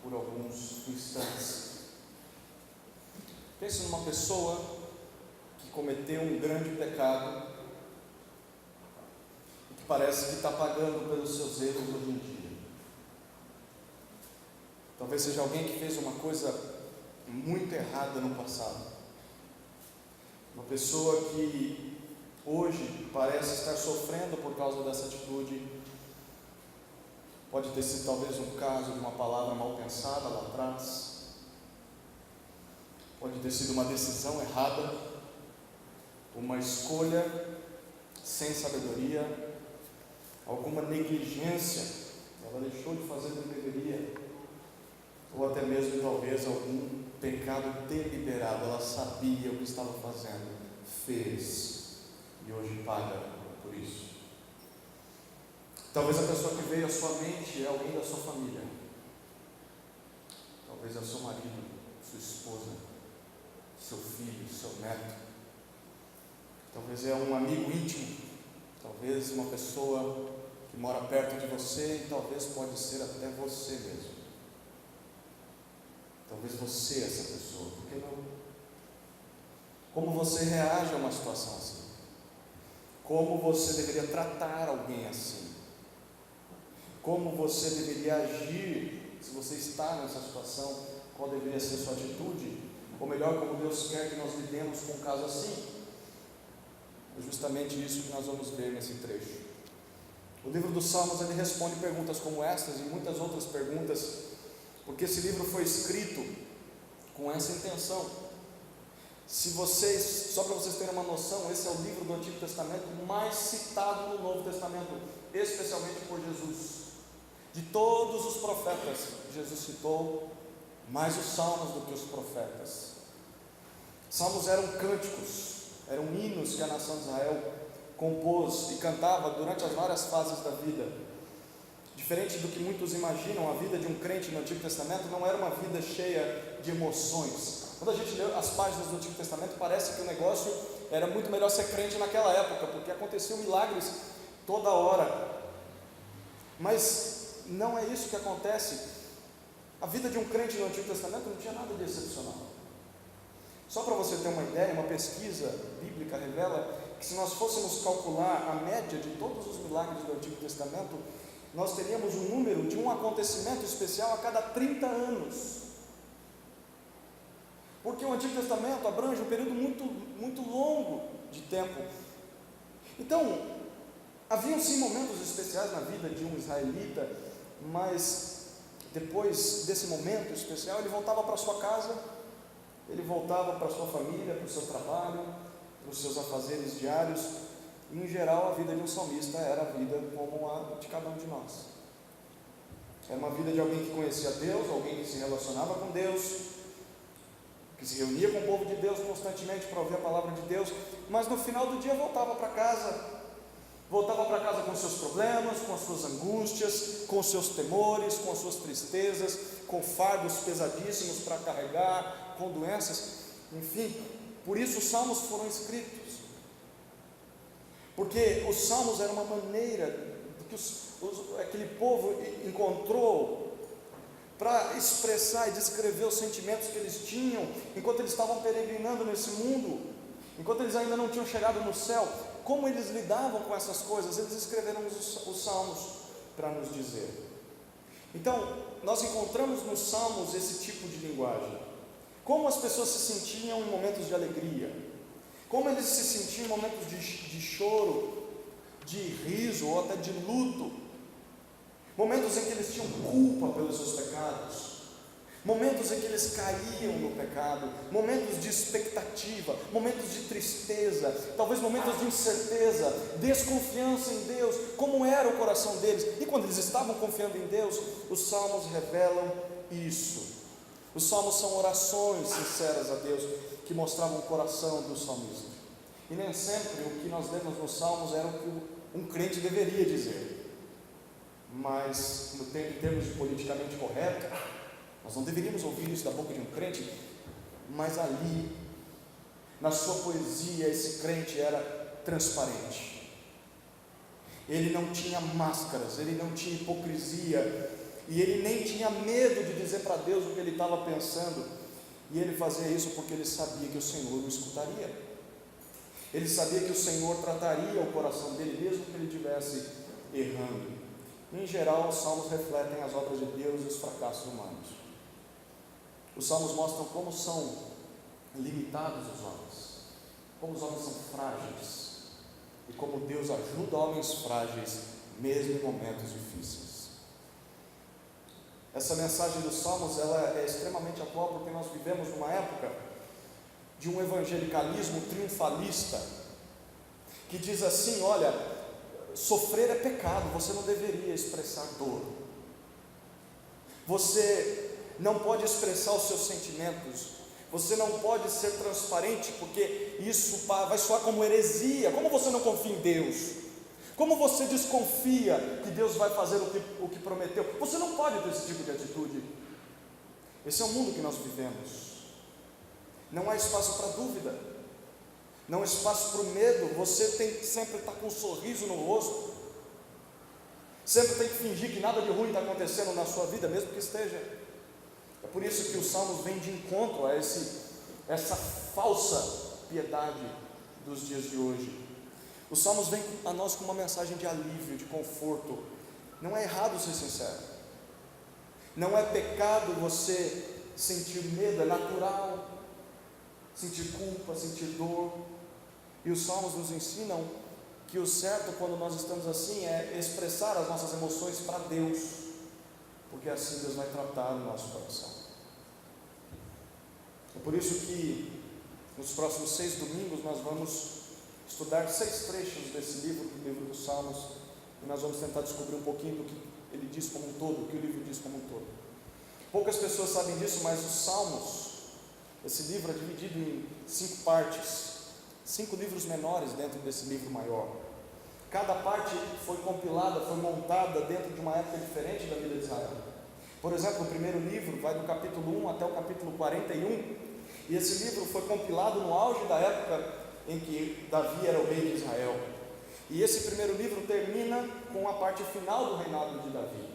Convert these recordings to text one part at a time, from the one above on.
por alguns instantes. Pense numa pessoa que cometeu um grande pecado e que parece que está pagando pelos seus erros hoje em dia. Talvez seja alguém que fez uma coisa muito errada no passado. Uma pessoa que hoje parece estar sofrendo por causa dessa atitude. Pode ter sido talvez um caso de uma palavra mal pensada lá atrás. Pode ter sido uma decisão errada, uma escolha sem sabedoria, alguma negligência, ela deixou de fazer o que deveria, ou até mesmo talvez algum pecado deliberado, ela sabia o que estava fazendo, fez e hoje paga por isso. Talvez a pessoa que veio à sua mente é alguém da sua família, talvez é seu marido, sua esposa, seu filho, seu neto, talvez é um amigo íntimo, talvez uma pessoa que mora perto de você e talvez pode ser até você mesmo. Talvez você é essa pessoa, por que não? Como você reage a uma situação assim? Como você deveria tratar alguém assim? Como você deveria agir se você está nessa situação? Qual deveria ser a sua atitude? Ou melhor, como Deus quer que nós lidemos com um caso assim? É justamente isso que nós vamos ver nesse trecho. O livro dos Salmos, ele responde perguntas como estas e muitas outras perguntas, porque esse livro foi escrito com essa intenção. Só para vocês terem uma noção, esse é o livro do Antigo Testamento mais citado no Novo Testamento, especialmente por Jesus. De todos os profetas, Jesus citou mais os salmos do que os profetas. Salmos eram cânticos, eram hinos que a nação de Israel compôs e cantava durante as várias fases da vida. Diferente do que muitos imaginam, a vida de um crente no Antigo Testamento não era uma vida cheia de emoções. Quando a gente lê as páginas do Antigo Testamento, parece que o negócio era muito melhor ser crente naquela época, porque aconteciam milagres toda hora. Mas não é isso que acontece. A vida de um crente no Antigo Testamento não tinha nada de excepcional. Só para você ter uma ideia, uma pesquisa bíblica revela que se nós fôssemos calcular a média de todos os milagres do Antigo Testamento, nós teríamos um número de um acontecimento especial a cada 30 anos. Porque o Antigo Testamento abrange um período muito longo de tempo. Então, haviam sim momentos especiais na vida de um israelita, mas depois desse momento especial, ele voltava para sua casa, ele voltava para sua família, para o seu trabalho, para os seus afazeres diários. E, em geral, a vida de um salmista era a vida como a de cada um de nós. Era uma vida de alguém que conhecia Deus, alguém que se relacionava com Deus, que se reunia com o povo de Deus constantemente para ouvir a palavra de Deus, mas no final do dia voltava para casa com seus problemas, com as suas angústias, com os seus temores, com as suas tristezas, com fardos pesadíssimos para carregar, com doenças, enfim. Por isso os salmos foram escritos, porque os salmos eram uma maneira que aquele povo encontrou para expressar e descrever os sentimentos que eles tinham enquanto eles estavam peregrinando nesse mundo, enquanto eles ainda não tinham chegado no céu. Como eles lidavam com essas coisas, eles escreveram os salmos para nos dizer. Então, nós encontramos nos salmos esse tipo de linguagem. Como as pessoas se sentiam em momentos de alegria, como eles se sentiam em momentos de choro, de riso ou até de luto, momentos em que eles tinham culpa pelos seus pecados, momentos em que eles caíam no pecado, momentos de expectativa, momentos de tristeza, talvez momentos de incerteza, desconfiança em Deus, como era o coração deles. E quando eles estavam confiando em Deus, os salmos revelam isso. Os salmos são orações sinceras a Deus, que mostravam o coração do salmista. E nem sempre o que nós lemos nos salmos era o que um crente deveria dizer. Mas, em termos de politicamente correto, nós não deveríamos ouvir isso da boca de um crente, mas ali, na sua poesia, esse crente era transparente. Ele não tinha máscaras, ele não tinha hipocrisia, e ele nem tinha medo de dizer para Deus o que ele estava pensando, e ele fazia isso porque ele sabia que o Senhor o escutaria, ele sabia que o Senhor trataria o coração dele, mesmo que ele estivesse errando. Em geral, os salmos refletem as obras de Deus e os fracassos humanos. Os salmos mostram como são limitados os homens, como os homens são frágeis, e como Deus ajuda homens frágeis, mesmo em momentos difíceis. Essa mensagem dos salmos, ela é extremamente atual, porque nós vivemos numa época de um evangelicalismo triunfalista, que diz assim: olha, sofrer é pecado, você não deveria expressar dor, você não pode expressar os seus sentimentos, você não pode ser transparente, porque isso vai soar como heresia. Como você não confia em Deus? Como você desconfia que Deus vai fazer o que prometeu? Você não pode ter esse tipo de atitude. Esse é o mundo que nós vivemos. Não há espaço para dúvida, não há espaço para o medo. Você tem que sempre estar com um sorriso no rosto, sempre tem que fingir que nada de ruim está acontecendo na sua vida, mesmo que esteja. É por isso que os salmos vêm de encontro a essa falsa piedade dos dias de hoje. Os salmos vêm a nós com uma mensagem de alívio, de conforto. Não é errado ser sincero, não é pecado você sentir medo, é natural sentir culpa, sentir dor. E os salmos nos ensinam que o certo, quando nós estamos assim, é expressar as nossas emoções para Deus, porque assim Deus vai tratar o nosso coração. É por isso que nos próximos 6 domingos nós vamos estudar 6 trechos desse livro, do livro dos Salmos, e nós vamos tentar descobrir um pouquinho do que ele diz como um todo, o que o livro diz como um todo. Poucas pessoas sabem disso, mas os Salmos, esse livro é dividido em 5 partes, 5 livros menores dentro desse livro maior. Cada parte foi compilada, foi montada dentro de uma época diferente da vida de Israel. Por exemplo, o primeiro livro vai do capítulo 1 até o capítulo 41, e esse livro foi compilado no auge da época em que Davi era o rei de Israel. E esse primeiro livro termina com a parte final do reinado de Davi.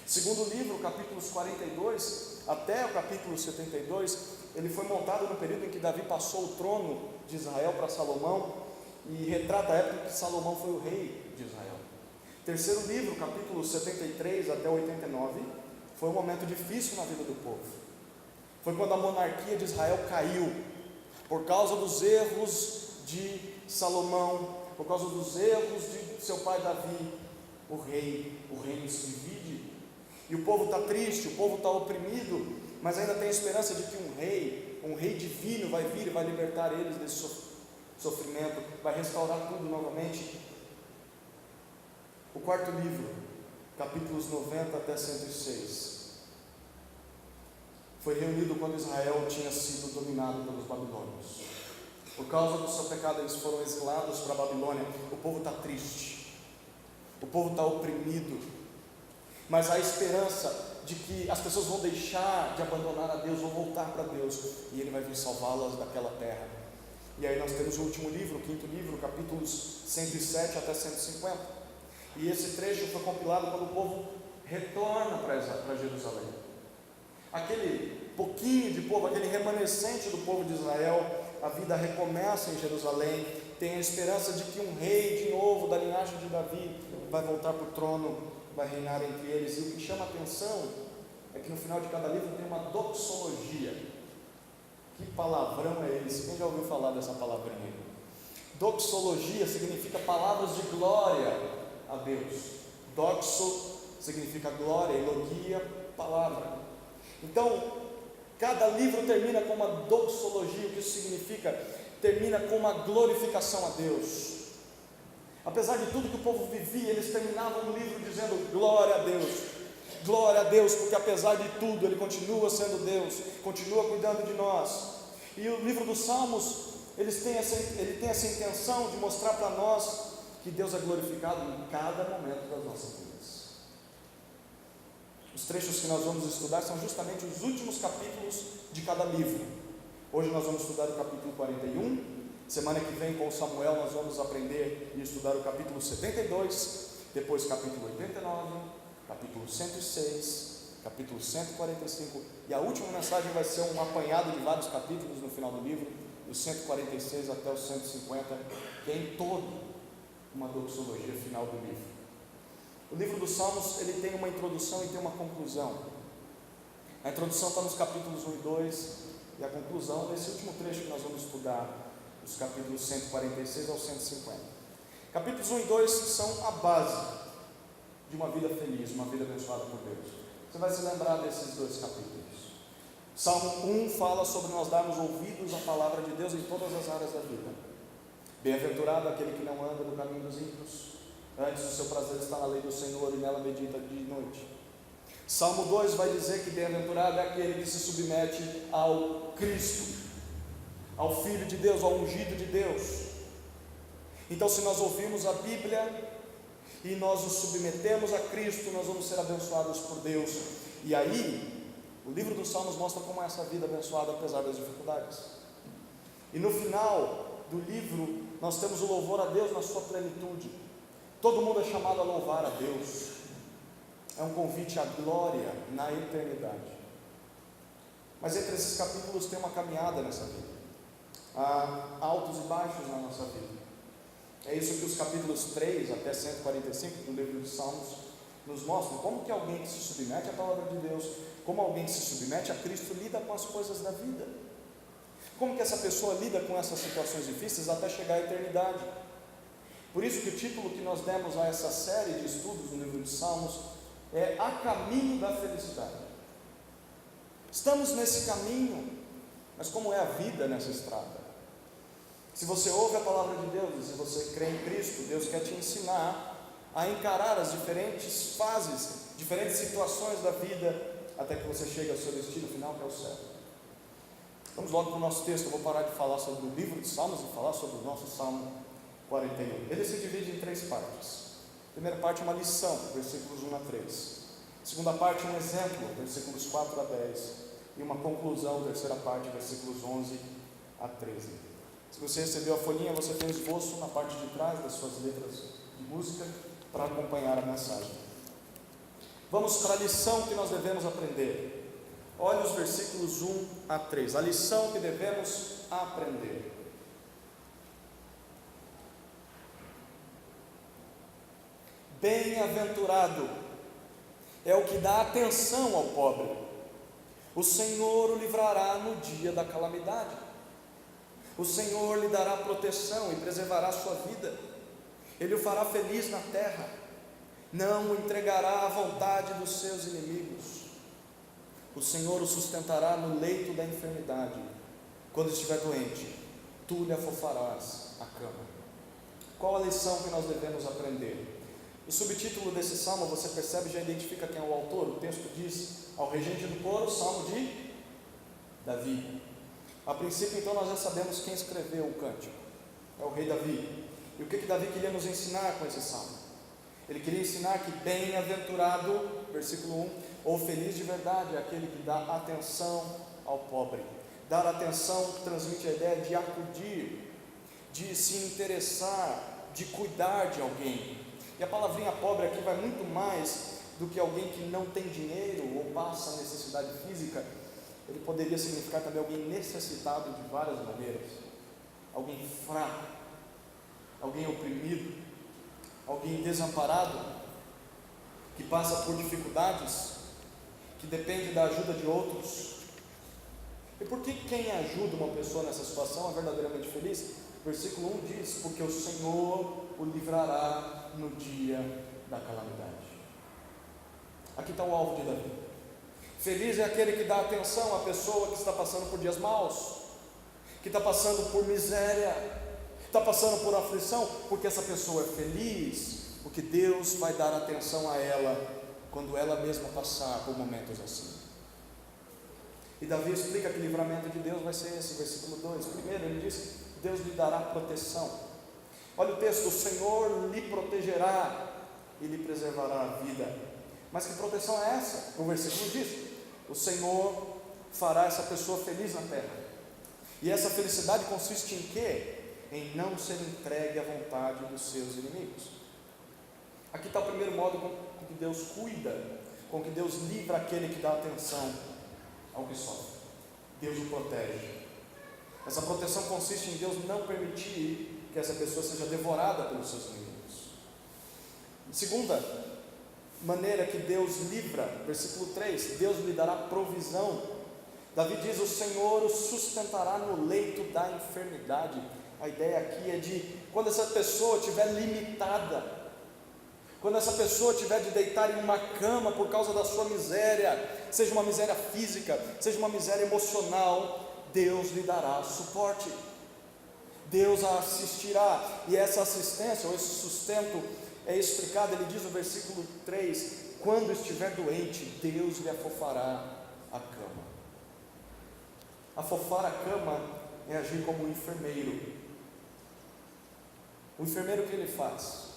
Segundo livro, capítulos 42 até o capítulo 72, ele foi montado no período em que Davi passou o trono de Israel para Salomão, e retrata a época em que Salomão foi o rei de Israel. Terceiro livro, capítulos 73 até 89, foi um momento difícil na vida do povo. Foi quando a monarquia de Israel caiu, por causa dos erros de Salomão, por causa dos erros de seu pai Davi. O reino se divide, e o povo está triste, o povo está oprimido, mas ainda tem esperança de que um rei divino vai vir e vai libertar eles desse sofrimento, vai restaurar tudo novamente. O quarto livro, capítulos 90 até 106, foi reunido quando Israel tinha sido dominado pelos babilônios. Por causa do seu pecado, eles foram exilados para a Babilônia. O povo está triste, o povo está oprimido, mas há esperança de que as pessoas vão deixar de abandonar a Deus, vão voltar para Deus, e Ele vai vir salvá-las daquela terra. E aí nós temos o último livro, o quinto livro, capítulos 107 até 150, e esse trecho foi compilado quando o povo retorna para Jerusalém. Aquele pouquinho de povo, aquele remanescente do povo de Israel, a vida recomeça em Jerusalém, tem a esperança de que um rei de novo, da linhagem de Davi, vai voltar para o trono, vai reinar entre eles. E o que chama a atenção é que no final de cada livro tem uma doxologia. Que palavrão é esse? Quem já ouviu falar dessa palavrinha? Doxologia significa palavras de glória a Deus. Doxo significa glória, elogia, palavra. Então, cada livro termina com uma doxologia. O que isso significa? Termina com uma glorificação a Deus. Apesar de tudo que o povo vivia, eles terminavam o livro dizendo glória a Deus, porque apesar de tudo, Ele continua sendo Deus, continua cuidando de nós. E o livro dos Salmos, ele tem essa intenção de mostrar para nós que Deus é glorificado em cada momento das nossas vidas. Os trechos que nós vamos estudar são justamente os últimos capítulos de cada livro. Hoje nós vamos estudar o capítulo 41, semana que vem com Samuel nós vamos aprender e estudar o capítulo 72, depois capítulo 89, capítulo 106, capítulo 145, e a última mensagem vai ser um apanhado de vários capítulos no final do livro, do 146 até o 150, que é em todo uma doxologia final do livro. O livro dos Salmos, ele tem uma introdução e tem uma conclusão. A introdução está nos capítulos 1 e 2, e a conclusão nesse último trecho que nós vamos estudar, dos capítulos 146 ao 150. Capítulos 1 e 2 são a base de uma vida feliz, uma vida abençoada por Deus. Você vai se lembrar desses dois capítulos. Salmo 1 fala sobre nós darmos ouvidos à palavra de Deus em todas as áreas da vida. Bem-aventurado aquele que não anda no caminho dos ímpios, antes o seu prazer está na lei do Senhor e nela medita dia e noite. Salmo 2 vai dizer que bem-aventurado é aquele que se submete ao Cristo, ao Filho de Deus, ao ungido de Deus. Então, se nós ouvirmos a Bíblia e nós nos submetemos a Cristo, nós vamos ser abençoados por Deus. E aí, o livro dos Salmos mostra como é essa vida abençoada apesar das dificuldades. E no final do livro, nós temos o louvor a Deus na sua plenitude. Todo mundo é chamado a louvar a Deus. É um convite à glória na eternidade. Mas entre esses capítulos tem uma caminhada nessa vida. Há altos e baixos na nossa vida. É isso que os capítulos 3 até 145 do livro dos Salmos nos mostram. Como que alguém que se submete à palavra de Deus, como alguém que se submete a Cristo lida com as coisas da vida. Como que essa pessoa lida com essas situações difíceis até chegar à eternidade. Por isso que o título que nós demos a essa série de estudos no livro dos Salmos é A Caminho da Felicidade. Estamos nesse caminho, mas como é a vida nessa estrada? Se você ouve a palavra de Deus e se você crê em Cristo, Deus quer te ensinar a encarar as diferentes fases, diferentes situações da vida, até que você chegue ao seu destino final, que é o céu. Vamos logo para o nosso texto. Eu vou parar de falar sobre o livro dos Salmos e falar sobre o nosso Salmo 41. Ele se divide em 3 partes. A primeira parte é uma lição, versículos 1 a 3. A segunda parte é um exemplo, versículos 4 a 10. E uma conclusão, terceira parte, versículos 11 a 13. Se você recebeu a folhinha, você tem um esboço na parte de trás das suas letras de música para acompanhar a mensagem. Vamos para a lição que nós devemos aprender. Olha os versículos 1 a 3. A lição que devemos aprender. Bem-aventurado é o que dá atenção ao pobre. O Senhor o livrará no dia da calamidade. O Senhor lhe dará proteção e preservará sua vida. Ele o fará feliz na terra. Não o entregará à vontade dos seus inimigos. O Senhor o sustentará no leito da enfermidade. Quando estiver doente, tu lhe afofarás a cama. Qual a lição que nós devemos aprender? O subtítulo desse salmo, você percebe, já identifica quem é o autor. O texto diz: ao regente do coro, salmo de Davi. A princípio, então, nós já sabemos quem escreveu o cântico. É o rei Davi. E o que Davi queria nos ensinar com esse salmo? Ele queria ensinar que bem-aventurado, versículo 1, ou feliz de verdade é aquele que dá atenção ao pobre. Dar atenção transmite a ideia de acudir, de se interessar, de cuidar de alguém. E a palavrinha pobre aqui vai muito mais do que alguém que não tem dinheiro ou passa necessidade física. Ele poderia significar também alguém necessitado de várias maneiras, alguém fraco, alguém oprimido, alguém desamparado, que passa por dificuldades, que depende da ajuda de outros. E por que quem ajuda uma pessoa nessa situação é verdadeiramente feliz? Versículo 1 diz: porque o Senhor o livrará no dia da calamidade. Aqui está o alvo de Davi. Feliz é aquele que dá atenção à pessoa que está passando por dias maus, que está passando por miséria, está passando por aflição, porque essa pessoa é feliz, porque Deus vai dar atenção a ela quando ela mesma passar por momentos assim. E Davi explica que o livramento de Deus vai ser esse, versículo 2. Primeiro ele diz: Deus lhe dará proteção. Olha o texto: o Senhor lhe protegerá e lhe preservará a vida. Mas que proteção é essa? O versículo diz: o Senhor fará essa pessoa feliz na terra. E essa felicidade consiste em quê? Em não ser entregue à vontade dos seus inimigos. Aqui está o primeiro modo com que Deus cuida, com que Deus livra aquele que dá atenção ao que sofre. Deus o protege. Essa proteção consiste em Deus não permitir que essa pessoa seja devorada pelos seus inimigos. Segunda maneira que Deus livra, versículo 3, Deus lhe dará provisão. Davi diz: o Senhor o sustentará no leito da enfermidade. A ideia aqui é de quando essa pessoa estiver limitada, quando essa pessoa tiver de deitar em uma cama por causa da sua miséria, seja uma miséria física, seja uma miséria emocional, Deus lhe dará suporte, Deus a assistirá. E essa assistência, ou esse sustento, é explicado, ele diz no versículo 3, quando estiver doente, Deus lhe afofará a cama. Afofar a cama é agir como um enfermeiro. O enfermeiro, o que ele faz?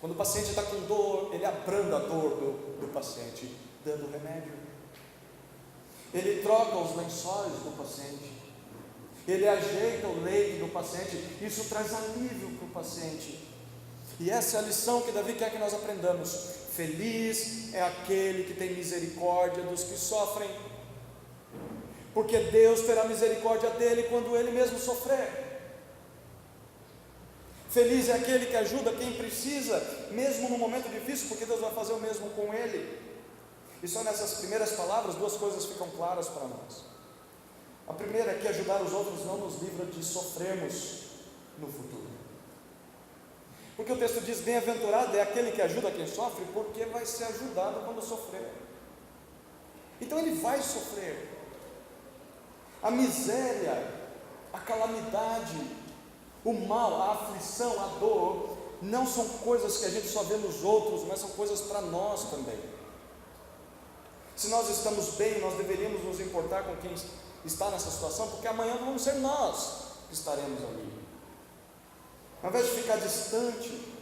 Quando o paciente está com dor, ele abranda a dor do paciente, dando remédio. Ele troca os lençóis do paciente, ele ajeita o leito do paciente. Isso traz alívio para o paciente. E essa é a lição que Davi quer que nós aprendamos. Feliz é aquele que tem misericórdia dos que sofrem, porque Deus terá misericórdia dele quando ele mesmo sofrer. Feliz é aquele que ajuda quem precisa, mesmo no momento difícil, porque Deus vai fazer o mesmo com ele. E só nessas primeiras palavras, duas coisas ficam claras para nós. A primeira é que ajudar os outros não nos livra de sofrermos no futuro. Porque o texto diz: bem-aventurado é aquele que ajuda quem sofre, porque vai ser ajudado quando sofrer. Então ele vai sofrer. A miséria, a calamidade, o mal, a aflição, a dor, não são coisas que a gente só vê nos outros, mas são coisas para nós também. Se nós estamos bem, nós deveríamos nos importar com quem está nessa situação, porque amanhã vamos ser nós que estaremos ali. Ao invés de ficar distante,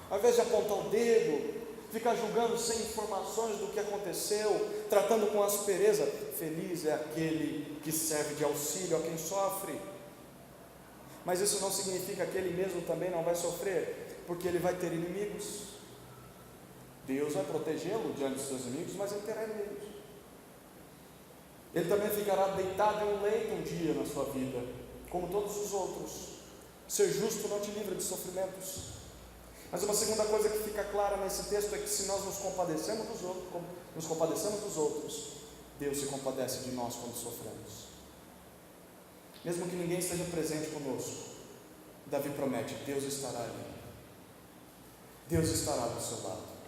ao invés de apontar o dedo, ficar julgando sem informações do que aconteceu, tratando com aspereza, feliz é aquele que serve de auxílio a quem sofre. Mas isso não significa que ele mesmo também não vai sofrer, porque ele vai ter inimigos. Deus vai protegê-lo diante dos seus inimigos, mas ele terá inimigos. Ele também ficará deitado em um leito um dia na sua vida, como todos os outros. Ser justo não te livra de sofrimentos. Mas uma segunda coisa que fica clara nesse texto é que se nós nos compadecemos dos outros, Deus se compadece de nós quando sofremos. Mesmo que ninguém esteja presente conosco, Davi promete: Deus estará ali, Deus estará do seu lado.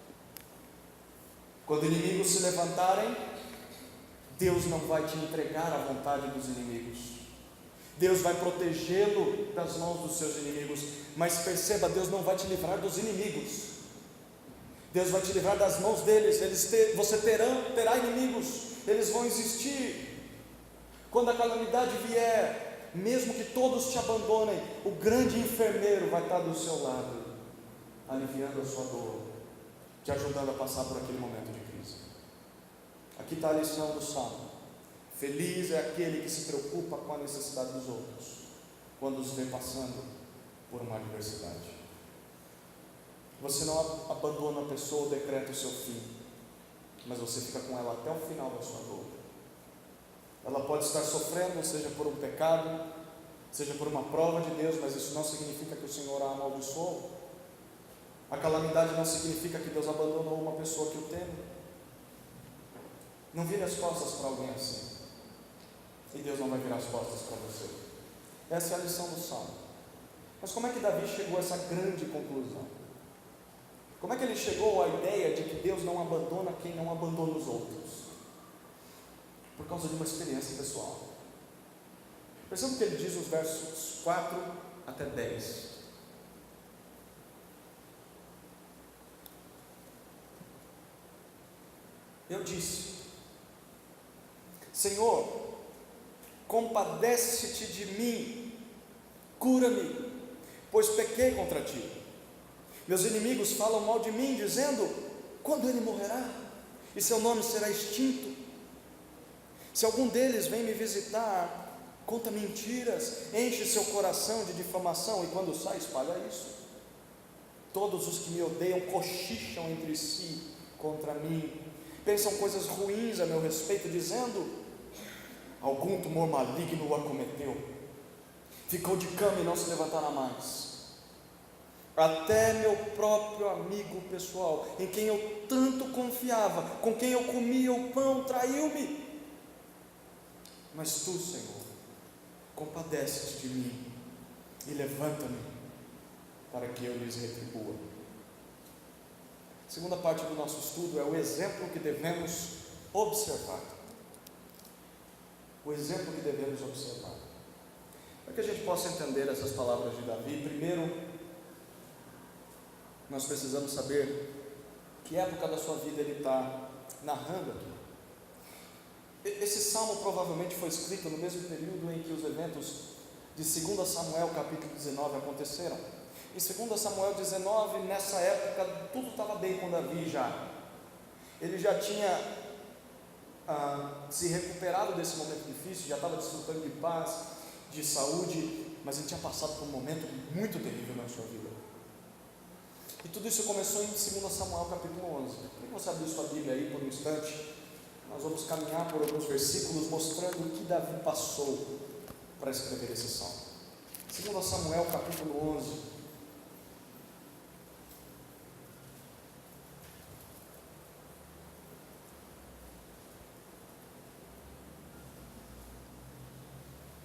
Quando inimigos se levantarem, Deus não vai te entregar à vontade dos inimigos, Deus vai protegê-lo das mãos dos seus inimigos. Mas perceba, Deus não vai te livrar dos inimigos, Deus vai te livrar das mãos deles. Você terá inimigos, eles vão existir. Quando a calamidade vier, mesmo que todos te abandonem, o grande enfermeiro vai estar do seu lado, aliviando a sua dor, te ajudando a passar por aquele momento de crise. Aqui está a lição do Salmo: feliz é aquele que se preocupa com a necessidade dos outros, quando os vê passando por uma adversidade. Você não abandona a pessoa ou decreta o seu fim, mas você fica com ela até o final da sua dor. Ela pode estar sofrendo, seja por um pecado, seja por uma prova de Deus, mas isso não significa que o Senhor a amaldiçoou. A calamidade não significa que Deus abandonou uma pessoa que o teme. Não vire as costas para alguém assim, e Deus não vai virar as costas para você. Essa é a lição do Salmo. Mas como é que Davi chegou a essa grande conclusão? Como é que ele chegou à ideia de que Deus não abandona quem não abandona os outros? Por causa de uma experiência pessoal. Perceba o que ele diz nos versos 4 até 10. Eu disse: Senhor, compadece-te de mim, cura-me, pois pequei contra ti. Meus inimigos falam mal de mim, dizendo: quando ele morrerá? E seu nome será extinto. Se algum deles vem me visitar, conta mentiras, enche seu coração de difamação, e quando sai, espalha isso. Todos os que me odeiam cochicham entre si contra mim, pensam coisas ruins a meu respeito, dizendo: algum tumor maligno o acometeu, ficou de cama e não se levantará mais. Até meu próprio amigo pessoal, em quem eu tanto confiava, com quem eu comia o pão, traiu-me. Mas tu, Senhor, compadece-te de mim e levanta-me para que eu lhes retribua. A segunda parte do nosso estudo é o exemplo que devemos observar. O exemplo que devemos observar. Para que a gente possa entender essas palavras de Davi, primeiro, nós precisamos saber que época da sua vida ele está narrando aqui. Esse salmo provavelmente foi escrito no mesmo período em que os eventos de 2 Samuel capítulo 19 aconteceram. Em 2 Samuel 19, nessa época, tudo estava bem com Davi já. Ele já tinha se recuperado desse momento difícil, já estava desfrutando de paz, de saúde, mas ele tinha passado por um momento muito terrível na sua vida. E tudo isso começou em 2 Samuel capítulo 11. Por que você abriu sua Bíblia aí por um instante? Nós vamos caminhar por alguns versículos mostrando o que Davi passou para escrever esse salmo. 2 Samuel capítulo 11.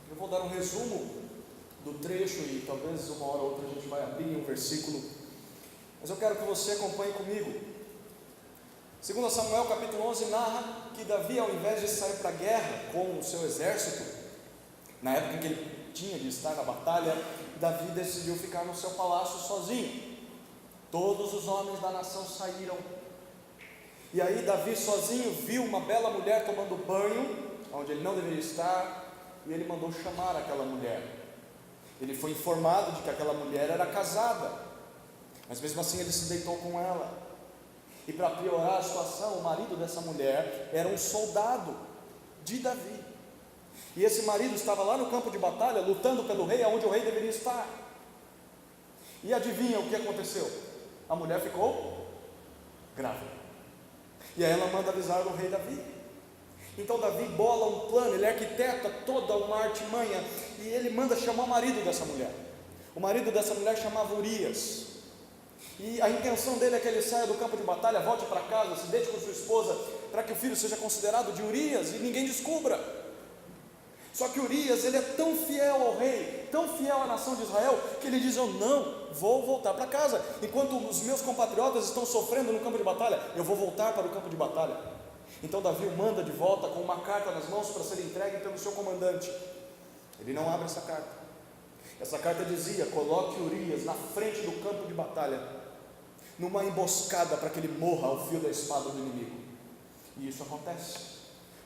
Eu vou dar um resumo do trecho e talvez uma hora ou outra a gente vai abrir um versículo, mas eu quero que você acompanhe comigo. 2 Samuel capítulo 11 narra que Davi, ao invés de sair para a guerra com o seu exército, na época em que ele tinha de estar na batalha, Davi decidiu ficar no seu palácio sozinho. Todos os homens da nação saíram, e aí Davi sozinho viu uma bela mulher tomando banho, onde ele não deveria estar, e ele mandou chamar aquela mulher. Ele foi informado de que aquela mulher era casada, mas mesmo assim ele se deitou com ela. E para piorar a situação, o marido dessa mulher era um soldado de Davi, e esse marido estava lá no campo de batalha, lutando pelo rei, aonde o rei deveria estar. E adivinha o que aconteceu? A mulher ficou grávida, e aí ela manda avisar o rei Davi. Então Davi bola um plano, ele arquiteta toda uma artimanha, e ele manda chamar o marido dessa mulher. O marido dessa mulher chamava Urias, e a intenção dele é que ele saia do campo de batalha, volte para casa, se deite com sua esposa, para que o filho seja considerado de Urias e ninguém descubra. Só que Urias, ele é tão fiel ao rei, tão fiel à nação de Israel, que ele diz: eu não vou voltar para casa, enquanto os meus compatriotas estão sofrendo no campo de batalha, eu vou voltar para o campo de batalha. Então Davi o manda de volta com uma carta nas mãos para ser entregue pelo seu comandante. Ele não abre essa carta. Essa carta dizia: coloque Urias na frente do campo de batalha, numa emboscada, para que ele morra ao fio da espada do inimigo. E isso acontece.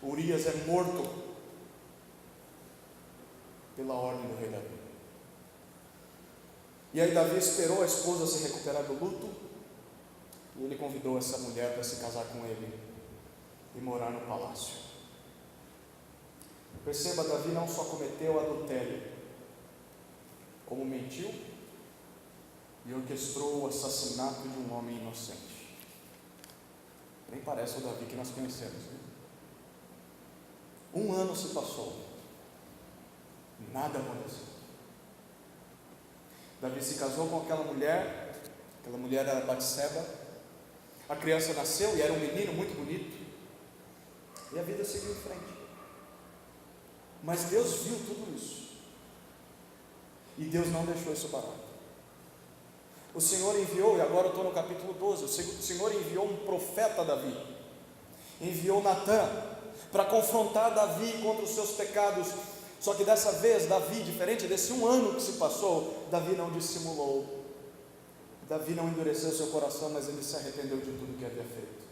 Urias é morto pela ordem do rei Davi. E aí Davi esperou a esposa se recuperar do luto, e ele convidou essa mulher para se casar com ele e morar no palácio. Perceba, Davi não só cometeu adultério, como mentiu e orquestrou o assassinato de um homem inocente. Nem parece o Davi que nós conhecemos, né? 1 ano se passou, nada aconteceu. Davi se casou com aquela mulher era Batseba. A criança nasceu e era um menino muito bonito, e a vida seguiu em frente. Mas Deus viu tudo isso, e Deus não deixou isso barato. O Senhor enviou, e agora eu estou no capítulo 12, o Senhor enviou um profeta a Davi, enviou Natã, para confrontar Davi contra os seus pecados. Só que dessa vez, Davi, diferente desse 1 ano que se passou, Davi não dissimulou, Davi não endureceu seu coração, mas ele se arrependeu de tudo que havia feito.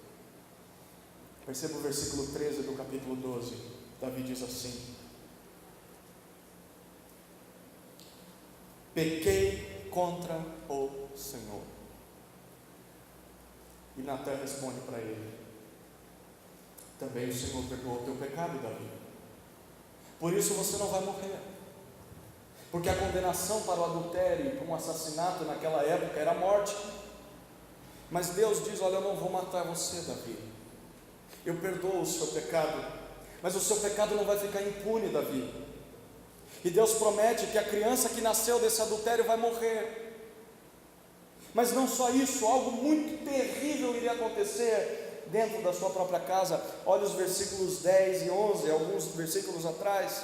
Perceba o versículo 13 do capítulo 12, Davi diz assim: pequei contra o Senhor. E Natã responde para ele: também o Senhor perdoou o teu pecado, Davi, por isso você não vai morrer. porque a condenação para o adultério, para um assassinato naquela época era a morte. Mas Deus diz: olha, eu não vou matar você, Davi, eu perdoo o seu pecado, mas o seu pecado não vai ficar impune, Davi. E Deus promete que a criança que nasceu desse adultério vai morrer. Mas não só isso, algo muito terrível iria acontecer dentro da sua própria casa. Olha os versículos 10 e 11, alguns versículos atrás.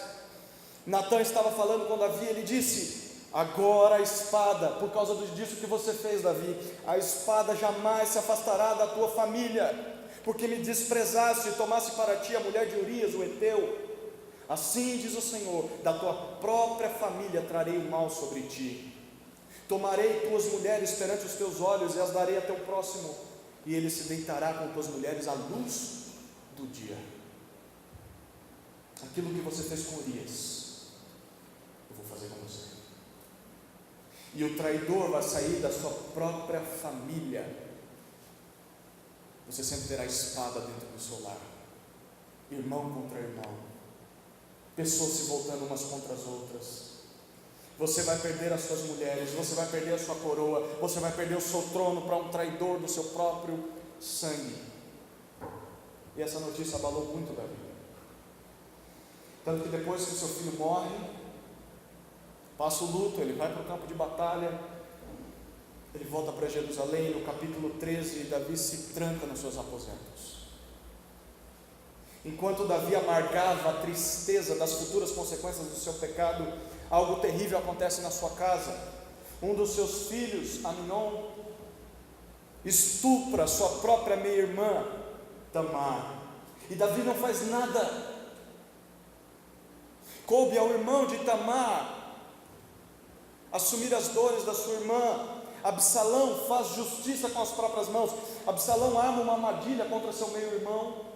Natã estava falando com Davi, ele disse: agora a espada, por causa disso que você fez, Davi, a espada jamais se afastará da tua família, porque me desprezaste e tomaste para ti a mulher de Urias, o heteu. Assim diz o Senhor: da tua própria família trarei o mal sobre ti. Tomarei tuas mulheres perante os teus olhos e as darei a teu próximo, e ele se deitará com tuas mulheres à luz do dia. Aquilo que você fez com Urias, eu vou fazer com você. E o traidor vai sair da sua própria família. Você sempre terá espada dentro do seu lar, irmão contra irmão, pessoas se voltando umas contra as outras. Você vai perder as suas mulheres, você vai perder a sua coroa, você vai perder o seu trono para um traidor do seu próprio sangue. E essa notícia abalou muito Davi. Tanto que depois que seu filho morre, passa o luto, ele vai para o campo de batalha, ele volta para Jerusalém. No capítulo 13, Davi se tranca nos seus aposentos. Enquanto Davi amargava a tristeza das futuras consequências do seu pecado, algo terrível acontece na sua casa. Um dos seus filhos, Amnon, estupra sua própria meia-irmã, Tamar, e Davi não faz nada. Coube ao irmão de Tamar assumir as dores da sua irmã. Absalão faz justiça com as próprias mãos. Absalão arma uma armadilha contra seu meio-irmão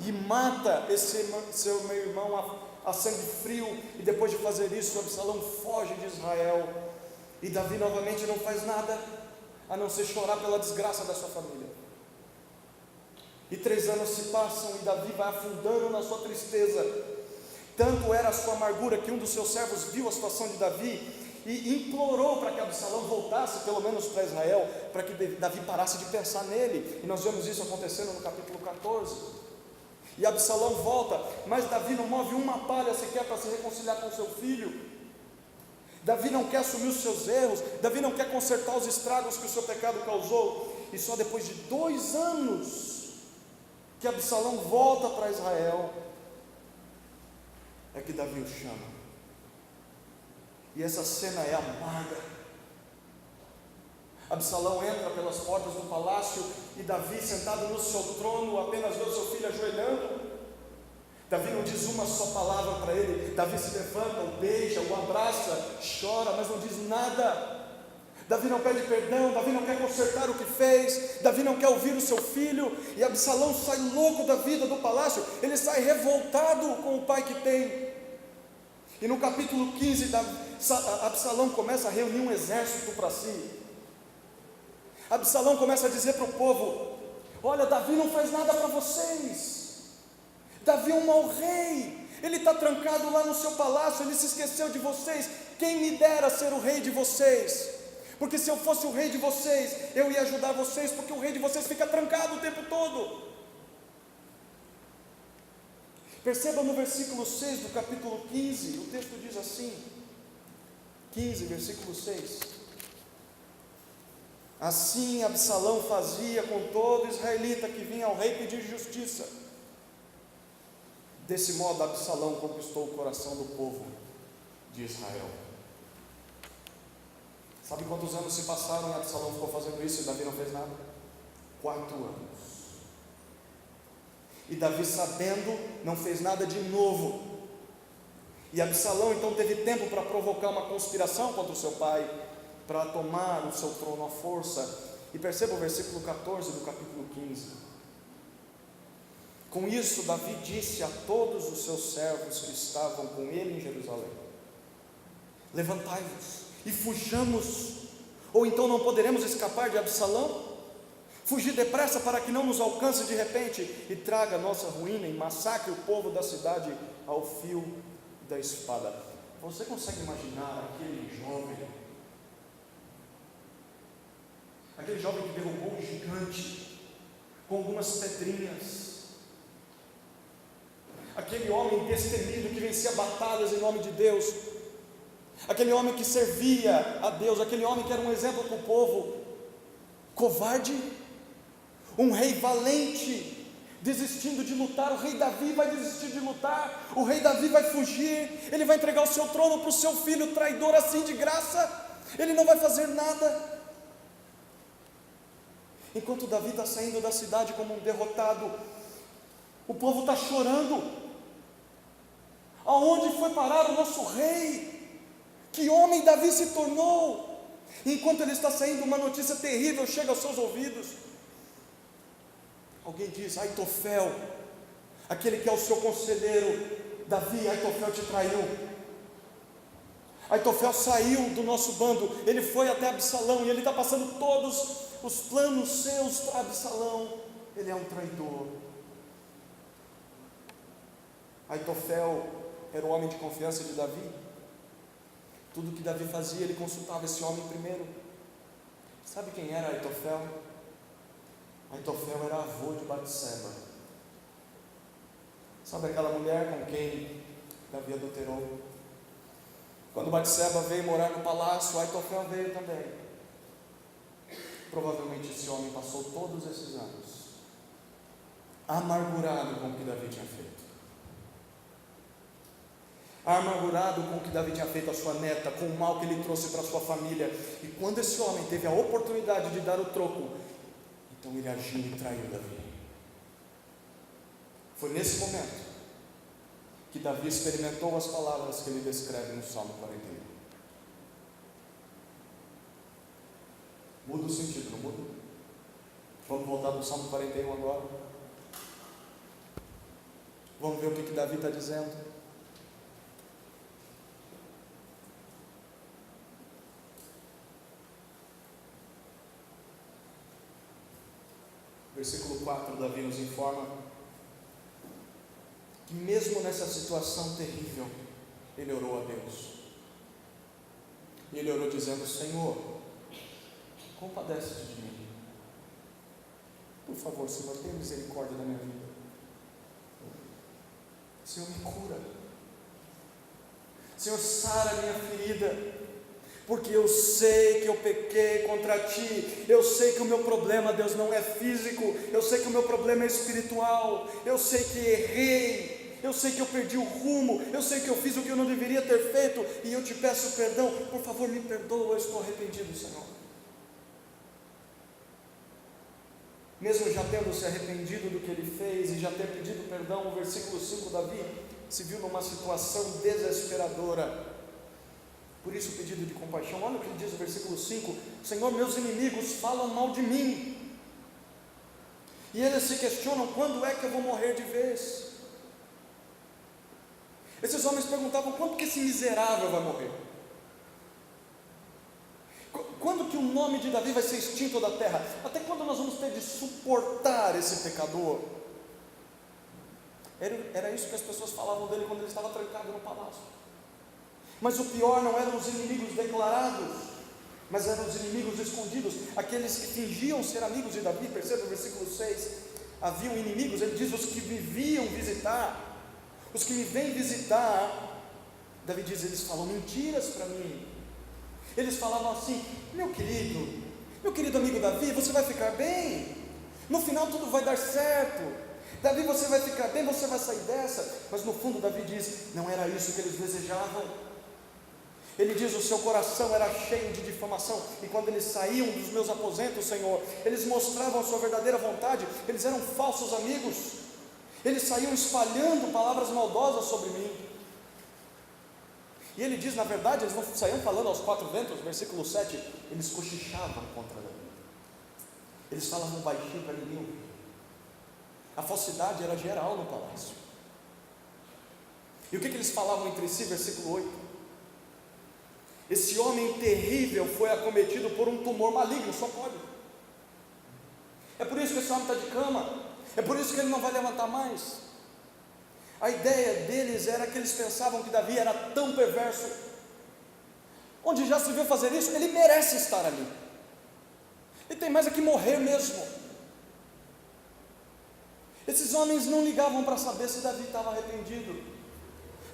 e mata seu meio-irmão a sangue frio. E depois de fazer isso, Absalão foge de Israel. E Davi novamente não faz nada a não ser chorar pela desgraça da sua família. E 3 anos se passam e Davi vai afundando na sua tristeza. Tanto era a sua amargura que um dos seus servos viu a situação de Davi e implorou para que Absalão voltasse pelo menos para Israel, para que Davi parasse de pensar nele. E nós vemos isso acontecendo no capítulo 14. E Absalão volta, mas Davi não move uma palha sequer para se reconciliar com seu filho. Davi não quer assumir os seus erros, Davi não quer consertar os estragos que o seu pecado causou. E só depois de 2 anos que Absalão volta para Israel é que Davi o chama. E essa cena é amarga. Absalão entra pelas portas do palácio e Davi, sentado no seu trono, apenas vê o seu filho ajoelhando. Davi não diz uma só palavra para ele. Davi se levanta, o beija, o abraça, chora, mas não diz nada. Davi não pede perdão, Davi não quer consertar o que fez, Davi não quer ouvir o seu filho. E Absalão sai louco da vida do palácio, ele sai revoltado com o pai que tem. E no capítulo 15, Absalão começa a reunir um exército para si. Absalão começa a dizer para o povo: olha, Davi não faz nada para vocês, Davi é um mau rei, ele está trancado lá no seu palácio, ele se esqueceu de vocês. Quem me dera ser o rei de vocês, porque se eu fosse o rei de vocês, eu ia ajudar vocês, porque o rei de vocês fica trancado o tempo todo. Perceba no versículo 6 do capítulo 15, o texto diz assim, 15, versículo 6: assim Absalão fazia com todo israelita que vinha ao rei pedir justiça. Desse modo Absalão conquistou o coração do povo de Israel. Sabe quantos anos se passaram e Absalão ficou fazendo isso e Davi não fez nada? 4 anos. E Davi, sabendo, não fez nada de novo. E Absalão então teve tempo para provocar uma conspiração contra o seu pai, para tomar o seu trono à força. E perceba o versículo 14 do capítulo 15. Com isso Davi disse a todos os seus servos que estavam com ele em Jerusalém: levantai-vos e fujamos, ou então não poderemos escapar de Absalão. Fugir depressa para que não nos alcance de repente e traga a nossa ruína e massacre o povo da cidade ao fio da espada. Você consegue imaginar aquele jovem que derrubou um gigante com algumas pedrinhas, aquele homem destemido que vencia batalhas em nome de Deus, aquele homem que servia a Deus, aquele homem que era um exemplo para o povo, covarde, um rei valente, desistindo de lutar. O rei Davi vai desistir de lutar, o rei Davi vai fugir, ele vai entregar o seu trono para o seu filho traidor assim de graça, ele não vai fazer nada. Enquanto Davi está saindo da cidade como um derrotado, o povo está chorando. Aonde foi parar o nosso rei? Que homem Davi se tornou? Enquanto ele está saindo, uma notícia terrível chega aos seus ouvidos. Alguém diz: Aitofel, aquele que é o seu conselheiro, Davi, Aitofel te traiu. Aitofel saiu do nosso bando, ele foi até Absalão, e ele está passando todos os planos seus para Absalão. Ele é um traidor. Aitofel era o homem de confiança de Davi. Tudo que Davi fazia, ele consultava esse homem primeiro. Sabe quem era Aitofel? Aitofel era avô de Batseba. Sabe aquela mulher com quem Davi adulterou? Quando Batseba veio morar no palácio, Aitofel veio também. Provavelmente esse homem passou todos esses anos amargurado com o que Davi tinha feito, amargurado com o que Davi tinha feito à sua neta, com o mal que ele trouxe para a sua família. E quando esse homem teve a oportunidade de dar o troco, então ele agiu e traiu Davi. Foi nesse momento que Davi experimentou as palavras que ele descreve no Salmo 41. Muda o sentido, não muda? Vamos voltar para o Salmo 41 agora. Vamos ver o que Davi está dizendo. Versículo 4, Davi nos informa que mesmo nessa situação terrível, ele orou a Deus. E ele orou dizendo: Senhor, compadece-te de mim. Por favor, Senhor, tenha misericórdia da minha vida. Senhor, me cura. Senhor, sara a minha ferida. Porque eu sei que eu pequei contra Ti. Eu sei que o meu problema, Deus, não é físico. Eu sei que o meu problema é espiritual. Eu sei que errei. Eu sei que eu perdi o rumo. Eu sei que eu fiz o que eu não deveria ter feito. E eu te peço perdão. Por favor, me perdoa. Eu estou arrependido, Senhor. Mesmo já tendo se arrependido do que ele fez e já ter pedido perdão, no versículo 5, Davi se viu numa situação desesperadora. Por isso o pedido de compaixão. Olha o que ele diz no versículo 5: Senhor, meus inimigos falam mal de mim, e eles se questionam: quando é que eu vou morrer de vez? Esses homens perguntavam: quando que esse miserável vai morrer? Quando que o nome de Davi vai ser extinto da terra? Até quando nós vamos ter de suportar esse pecador? Era isso que as pessoas falavam dele quando ele estava trancado no palácio. Mas o pior não eram os inimigos declarados, mas eram os inimigos escondidos, aqueles que fingiam ser amigos de Davi. Perceba o versículo 6, haviam inimigos, ele diz: os que me viam visitar, os que me vêm visitar. Davi diz: eles falam mentiras para mim. Eles falavam assim: meu querido amigo Davi, você vai ficar bem, no final tudo vai dar certo, Davi, você vai ficar bem, você vai sair dessa. Mas no fundo Davi diz: não era isso que eles desejavam. Ele diz: o seu coração era cheio de difamação, e quando eles saíam dos meus aposentos, Senhor, eles mostravam a sua verdadeira vontade. Eles eram falsos amigos, eles saíam espalhando palavras maldosas sobre mim. E ele diz, na verdade, eles não saíam falando aos quatro ventos. Versículo 7, eles cochichavam contra Davi, eles falavam baixinho para ninguém ouvir. A falsidade era geral no palácio. E o que eles falavam entre si? Versículo 8: esse homem terrível foi acometido por um tumor maligno. Só pode. É por isso que esse homem está de cama. É por isso que ele não vai levantar mais. A ideia deles era que eles pensavam que Davi era tão perverso. Onde já se viu fazer isso, ele merece estar ali. Ele tem mais é que morrer mesmo. Esses homens não ligavam para saber se Davi estava arrependido,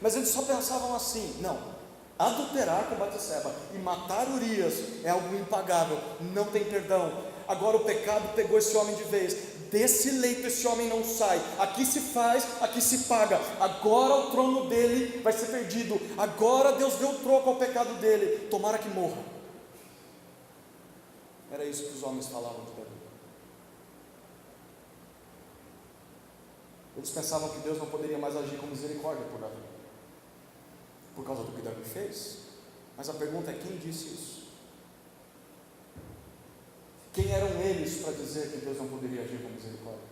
mas eles só pensavam assim: não, adulterar com Batseba e matar Urias é algo impagável, não tem perdão. Agora o pecado pegou esse homem de vez. Desse leito esse homem não sai. Aqui se faz, aqui se paga. Agora o trono dele vai ser perdido. Agora Deus deu troco ao pecado dele. Tomara que morra. Era isso que os homens falavam de Davi. Eles pensavam que Deus não poderia mais agir com misericórdia por Davi, por causa do que Davi fez. Mas a pergunta é: quem disse isso? Quem eram eles para dizer que Deus não poderia agir com misericórdia?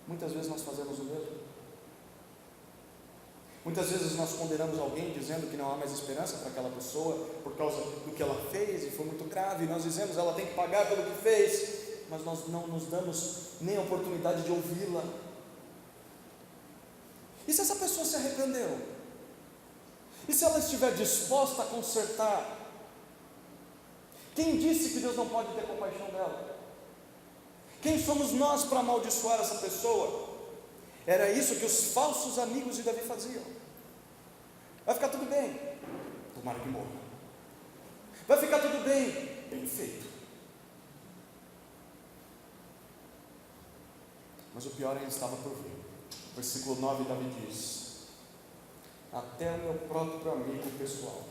Muitas vezes nós fazemos o mesmo. Muitas vezes nós condenamos alguém dizendo que não há mais esperança para aquela pessoa por causa do que ela fez e foi muito grave, e nós dizemos ela tem que pagar pelo que fez, mas nós não nos damos nem a oportunidade de ouvi-la. E se essa pessoa se arrependeu? E se ela estiver disposta a consertar? Quem disse que Deus não pode ter compaixão dela? Quem somos nós para amaldiçoar essa pessoa? Era isso que os falsos amigos de Davi faziam. Vai ficar tudo bem, tomara que morra. Vai ficar tudo bem, bem feito. Mas o pior ainda estava por vir. Versículo 9, Davi diz: até o meu próprio amigo pessoal,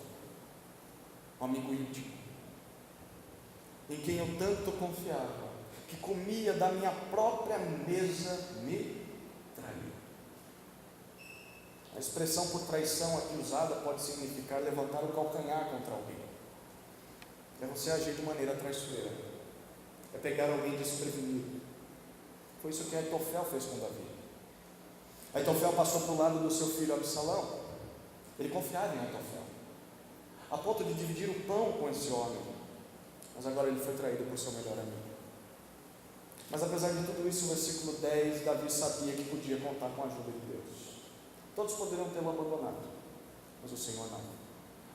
um amigo íntimo, em quem eu tanto confiava, que comia da minha própria mesa, me traiu. A expressão por traição aqui usada pode significar levantar o calcanhar contra alguém. É você agir de maneira traiçoeira, é pegar alguém desprevenido. Foi isso que Aitofel fez com Davi. Aitofel passou para o lado do seu filho Absalão. Ele confiava em Aitofel, a ponto de dividir o pão com esse homem. Mas agora ele foi traído por seu melhor amigo. Mas apesar de tudo isso, no versículo 10, Davi sabia que podia contar com a ajuda de Deus. Todos poderiam tê-lo abandonado, mas o Senhor não.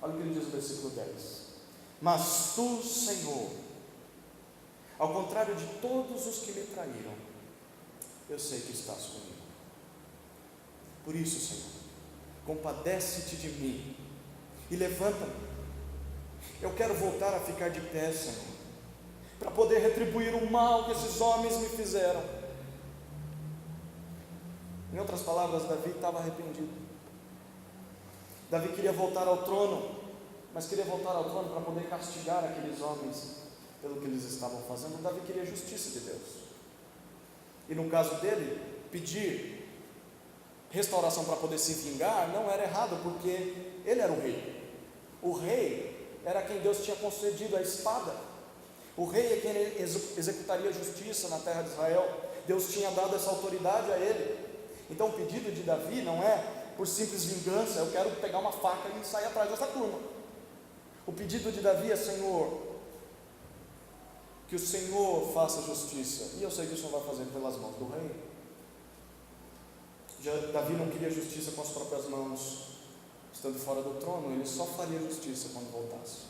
Olha o que ele diz no versículo 10: mas tu, Senhor, ao contrário de todos os que me traíram, eu sei que estás comigo. Por isso, Senhor, compadece-te de mim e levanta-me. Eu quero voltar a ficar de pé, Senhor, para poder retribuir o mal que esses homens me fizeram. Em outras palavras, Davi estava arrependido. Davi queria voltar ao trono, mas queria voltar ao trono para poder castigar aqueles homens pelo que eles estavam fazendo. Davi queria a justiça de Deus. E no caso dele, pedir restauração para poder se vingar não era errado, porque ele era o rei. O rei era quem Deus tinha concedido a espada. O rei é quem executaria a justiça na terra de Israel. Deus tinha dado essa autoridade a ele. Então o pedido de Davi não é por simples vingança: eu quero pegar uma faca e sair atrás dessa turma. O pedido de Davi é: Senhor, que o Senhor faça justiça. E eu sei que o Senhor vai fazer pelas mãos do rei. Davi não queria justiça com as próprias mãos, estando fora do trono. Ele só faria justiça quando voltasse.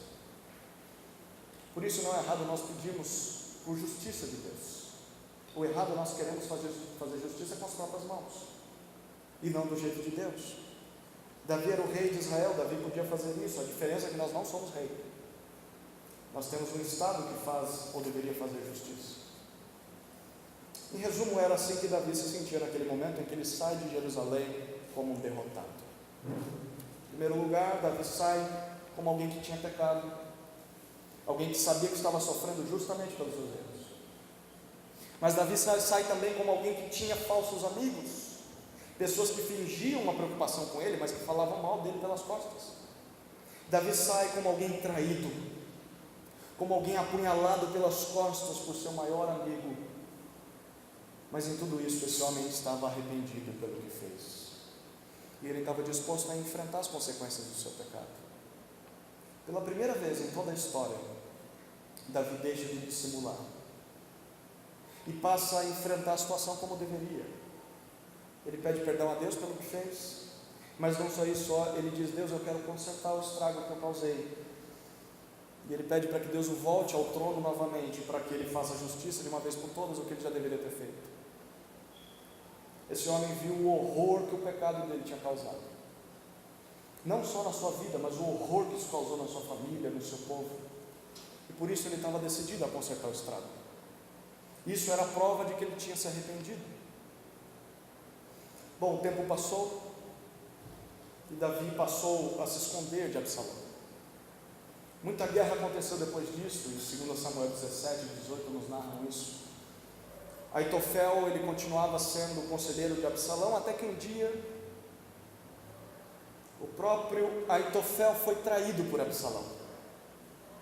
Por isso não é errado nós pedirmos por justiça de Deus. O errado é nós queremos fazer justiça com as próprias mãos, e não do jeito de Deus. Davi era o rei de Israel, Davi podia fazer isso. A diferença é que nós não somos rei. Nós temos um Estado que faz ou deveria fazer justiça. Em resumo, era assim que Davi se sentia naquele momento em que ele sai de Jerusalém como um derrotado. Em primeiro lugar, Davi sai como alguém que tinha pecado, alguém que sabia que estava sofrendo justamente pelos seus erros. Mas Davi sai também como alguém que tinha falsos amigos, pessoas que fingiam uma preocupação com ele, mas que falavam mal dele pelas costas. Davi sai como alguém traído, como alguém apunhalado pelas costas por seu maior amigo. Mas em tudo isso, esse homem estava arrependido pelo que fez, e ele estava disposto a enfrentar as consequências do seu pecado. Pela primeira vez em toda a história, Davi deixa de dissimular e passa a enfrentar a situação como deveria. Ele pede perdão a Deus pelo que fez, mas não só isso, ele diz: Deus, eu quero consertar o estrago que eu causei. E ele pede para que Deus o volte ao trono novamente, para que ele faça justiça de uma vez por todas, o que ele já deveria ter feito. Esse homem viu o horror que o pecado dele tinha causado, não só na sua vida, mas o horror que isso causou na sua família, no seu povo, e por isso ele estava decidido a consertar o estrago. Isso era a prova de que ele tinha se arrependido. Bom, o tempo passou, e Davi passou a se esconder de Absalão. Muita guerra aconteceu depois disso, e 2 Samuel 17 e 18 nos narram isso. Aitofel, ele continuava sendo o conselheiro de Absalão, até que um dia, o próprio Aitofel foi traído por Absalão.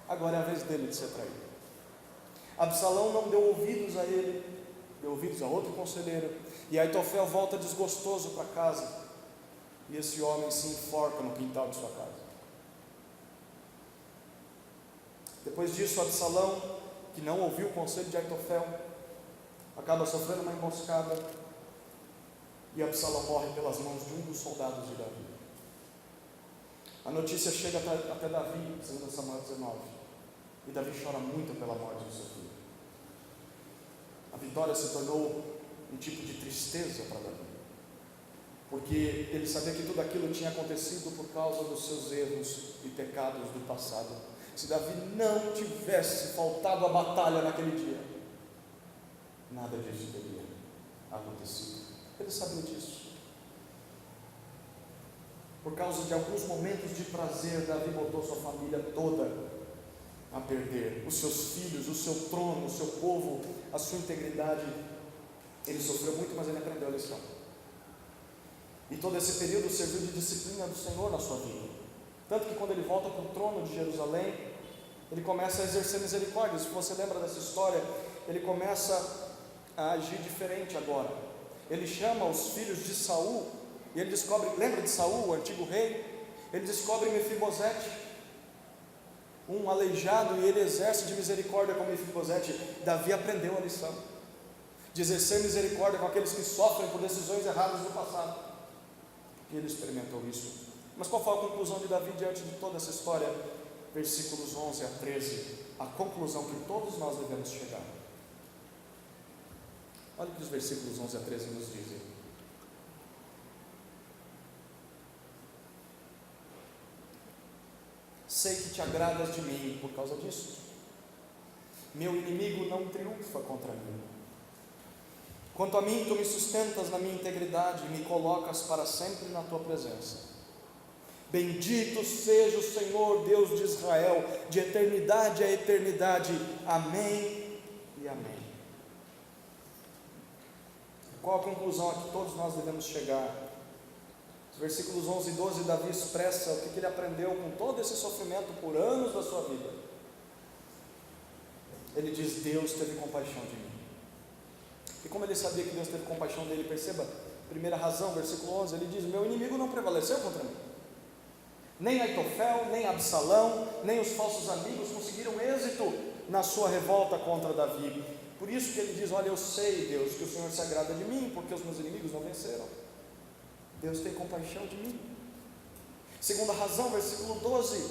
Agora é a vez dele de ser traído. Absalão não deu ouvidos a ele, deu ouvidos a outro conselheiro, e Aitofel volta desgostoso para casa, e esse homem se enforca no quintal de sua casa. Depois disso, Absalão, que não ouviu o conselho de Aitofel, acaba sofrendo uma emboscada, e Absalão morre pelas mãos de um dos soldados de Davi. A notícia chega até Davi, 2 Samuel 19, e Davi chora muito pela morte de seu filho. A vitória se tornou um tipo de tristeza para Davi, porque ele sabia que tudo aquilo tinha acontecido por causa dos seus erros e pecados do passado. Se Davi não tivesse faltado a batalha naquele dia, nada disso teria acontecido. Ele sabia disso. Por causa de alguns momentos de prazer, Davi botou sua família toda a perder, os seus filhos, o seu trono, o seu povo, a sua integridade. Ele sofreu muito, mas ele aprendeu a lição. E todo esse período serviu de disciplina do Senhor na sua vida. Tanto que quando ele volta para o trono de Jerusalém, ele começa a exercer misericórdia. Se você lembra dessa história, ele começa a agir diferente agora. Ele chama os filhos de Saul, e ele descobre, lembra de Saul, o antigo rei? Ele descobre Mefibosete, um aleijado, e ele exerce de misericórdia com Mefibosete. Davi aprendeu a lição de exercer misericórdia com aqueles que sofrem por decisões erradas do passado, e ele experimentou isso. Mas qual foi a conclusão de Davi diante de toda essa história? Versículos 11 a 13, a conclusão que todos nós devemos chegar. Olha o que os versículos 11 a 13 nos dizem. Sei que te agradas de mim por causa disso. Meu inimigo não triunfa contra mim. Quanto a mim, tu me sustentas na minha integridade e me colocas para sempre na tua presença. Bendito seja o Senhor Deus de Israel, de eternidade a eternidade. Amém e amém. Qual a conclusão a que todos nós devemos chegar? Os versículos 11 e 12, Davi expressa o que ele aprendeu com todo esse sofrimento por anos da sua vida. Ele diz: Deus teve compaixão de mim. E como ele sabia que Deus teve compaixão dele, perceba, primeira razão, versículo 11, ele diz: meu inimigo não prevaleceu contra mim. Nem Aitofel, nem Absalão, nem os falsos amigos conseguiram êxito na sua revolta contra Davi. Por isso que ele diz: olha, eu sei, Deus, que o Senhor se agrada de mim, porque os meus inimigos não venceram. Deus tem compaixão de mim. Segunda razão, versículo 12,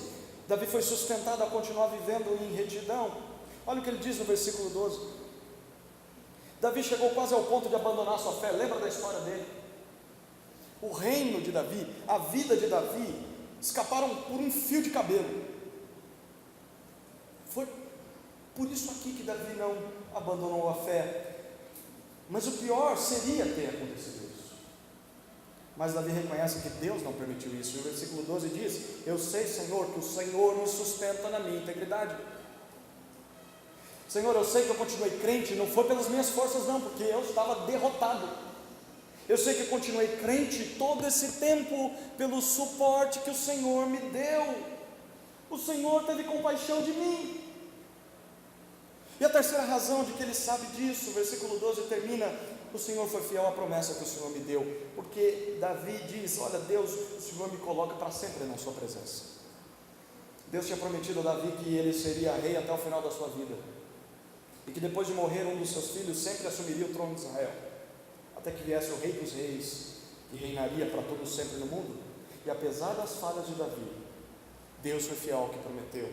Davi foi sustentado a continuar vivendo em retidão. Olha o que ele diz no versículo 12. Davi chegou quase ao ponto de abandonar sua fé. Lembra da história dele? O reino de Davi, a vida de Davi, escaparam por um fio de cabelo. Foi por isso aqui que Davi não abandonou a fé. Mas o pior seria ter acontecido isso. Mas Davi reconhece que Deus não permitiu isso. E o versículo 12 diz: eu sei, Senhor, que o Senhor me sustenta na minha integridade. Senhor, eu sei que eu continuei crente, não foi pelas minhas forças não, porque eu estava derrotado. Eu sei que eu continuei crente todo esse tempo pelo suporte que o Senhor me deu. O Senhor teve compaixão de mim. E a terceira razão de que ele sabe disso, o versículo 12 termina: o Senhor foi fiel à promessa que o Senhor me deu. Porque Davi diz: olha, Deus, o Senhor me coloca para sempre na sua presença. Deus tinha prometido a Davi que ele seria rei até o final da sua vida, e que depois de morrer um dos seus filhos sempre assumiria o trono de Israel. A até que viesse o Rei dos Reis, que reinaria para todo sempre no mundo. E apesar das falhas de Davi, Deus foi fiel ao que prometeu,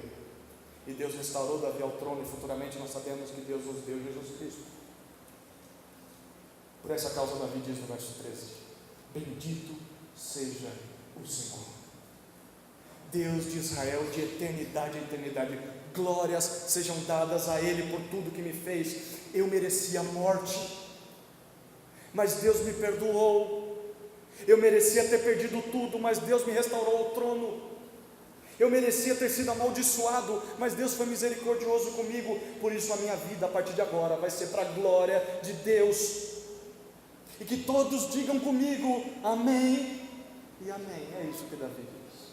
e Deus restaurou Davi ao trono, e futuramente nós sabemos que Deus nos deu Jesus Cristo. Por essa causa Davi diz no verso 13: bendito seja o Senhor, Deus de Israel, de eternidade a eternidade. Glórias sejam dadas a Ele por tudo que me fez. Eu merecia a morte, mas Deus me perdoou. Eu merecia ter perdido tudo, mas Deus me restaurou ao trono. Eu merecia ter sido amaldiçoado, mas Deus foi misericordioso comigo. Por isso a minha vida a partir de agora vai ser para a glória de Deus. E que todos digam comigo, amém e amém. É isso que Davi diz.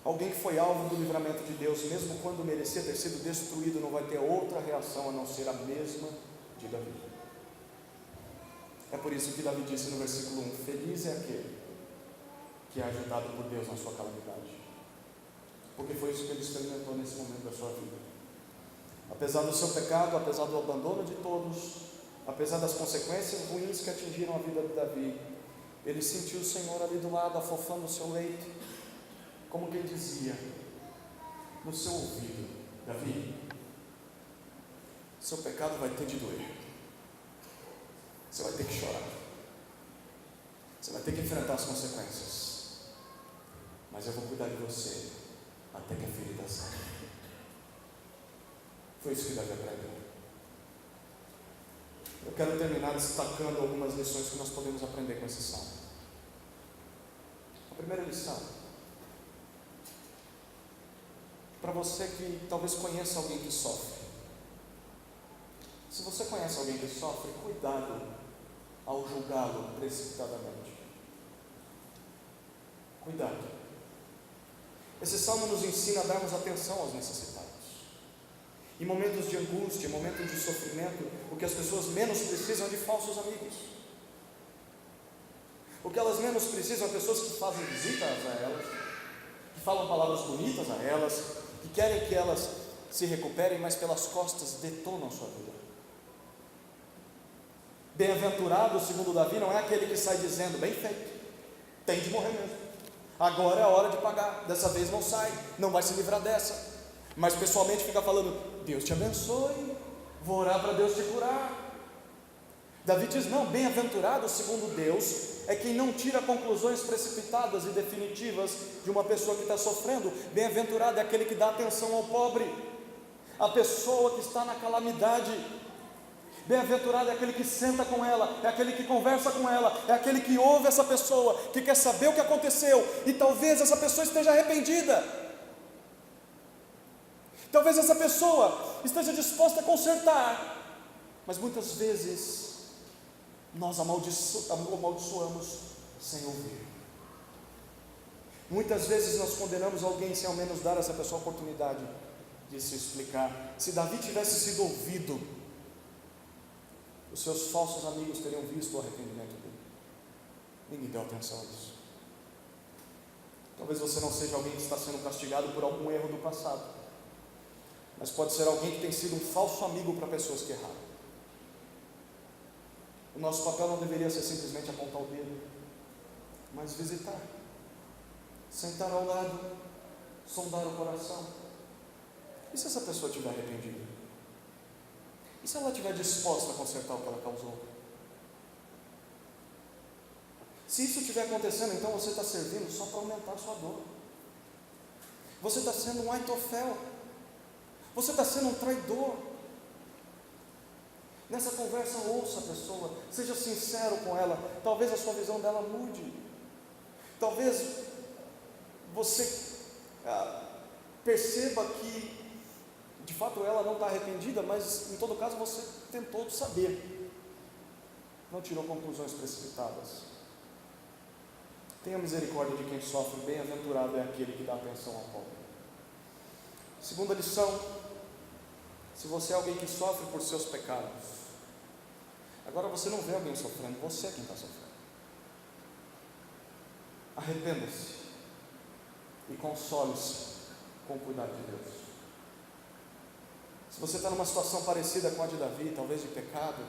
Alguém que foi alvo do livramento de Deus, mesmo quando merecia ter sido destruído, não vai ter outra reação a não ser a mesma de Davi. É por isso que Davi disse no versículo 1: feliz é aquele que é ajudado por Deus na sua calamidade, porque foi isso que ele experimentou nesse momento da sua vida. Apesar do seu pecado, apesar do abandono de todos, apesar das consequências ruins que atingiram a vida de Davi, ele sentiu o Senhor ali do lado, afofando o seu leito, como quem dizia no seu ouvido: Davi, seu pecado vai ter de doer, você vai ter que chorar, você vai ter que enfrentar as consequências, mas eu vou cuidar de você até que a ferida saia. Foi isso que Davi aprendeu. Eu quero terminar destacando algumas lições que nós podemos aprender com esse salmo. A primeira lição: para você que talvez conheça alguém que sofre, se você conhece alguém que sofre, cuidado ao julgá-lo precipitadamente. Cuidado. Esse salmo nos ensina a darmos atenção aos necessitados. Em momentos de angústia, em momentos de sofrimento, o que as pessoas menos precisam é de falsos amigos. O que elas menos precisam é pessoas que fazem visitas a elas, que falam palavras bonitas a elas, que querem que elas se recuperem, mas pelas costas detonam sua vida. Bem-aventurado, segundo Davi, não é aquele que sai dizendo: bem feito, tem de morrer mesmo, agora é a hora de pagar, dessa vez não sai, não vai se livrar dessa. Mas pessoalmente fica falando: Deus te abençoe, vou orar para Deus te curar. Davi diz: não, bem-aventurado segundo Deus é quem não tira conclusões precipitadas e definitivas de uma pessoa que está sofrendo. Bem-aventurado é aquele que dá atenção ao pobre, a pessoa que está na calamidade. Bem-aventurado é aquele que senta com ela, é aquele que conversa com ela, é aquele que ouve essa pessoa, que quer saber o que aconteceu, e talvez essa pessoa esteja arrependida, talvez essa pessoa esteja disposta a consertar, mas muitas vezes nós amaldiçoamos sem ouvir. Muitas vezes nós condenamos alguém sem ao menos dar a essa pessoa a oportunidade de se explicar. Se Davi tivesse sido ouvido, os seus falsos amigos teriam visto o arrependimento dele. Ninguém deu atenção a isso. Talvez você não seja alguém que está sendo castigado por algum erro do passado, mas pode ser alguém que tem sido um falso amigo para pessoas que erraram. O nosso papel não deveria ser simplesmente apontar o dedo, mas visitar, sentar ao lado, sondar o coração. E se essa pessoa estiver arrependida? E se ela estiver disposta a consertar o que ela causou? Se isso estiver acontecendo, então você está servindo só para aumentar a sua dor. Você está sendo um Aitofel. Você está sendo um traidor. Nessa conversa, ouça a pessoa, seja sincero com ela. Talvez a sua visão dela mude. Talvez você perceba que de fato ela não está arrependida, mas em todo caso você tentou saber, não tirou conclusões precipitadas. Tenha misericórdia de quem sofre, bem-aventurado é aquele que dá atenção ao pobre. Segunda lição: se você é alguém que sofre por seus pecados, agora você não vê alguém sofrendo, você é quem está sofrendo. Arrependa-se e console-se com o cuidado de Deus. Se você está numa situação parecida com a de Davi, talvez de pecado,